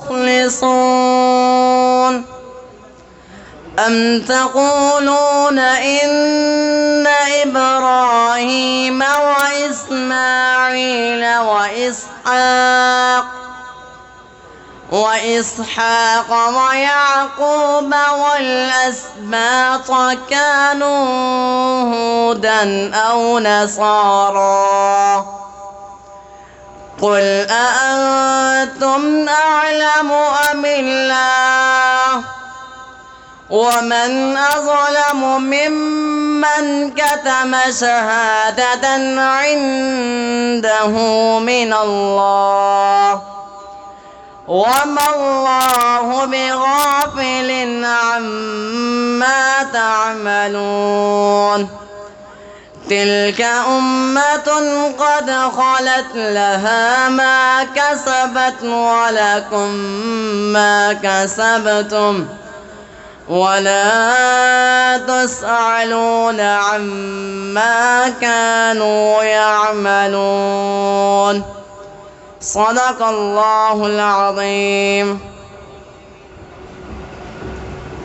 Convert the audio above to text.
مخلصون أم تقولون إن إبراهيم وإسماعيل وإسحاق ويعقوب والأسباط كانوا هودا أو نصارى قل أأنتم أعلم أم الله ومن أظلم ممن كتم شهادة عنده من الله وما الله بغافل عما تعملون تلك أمة قد خلت لها ما كسبت ولكم ما كسبتم ولا تسألون عما كانوا يعملون صدق الله العظيم.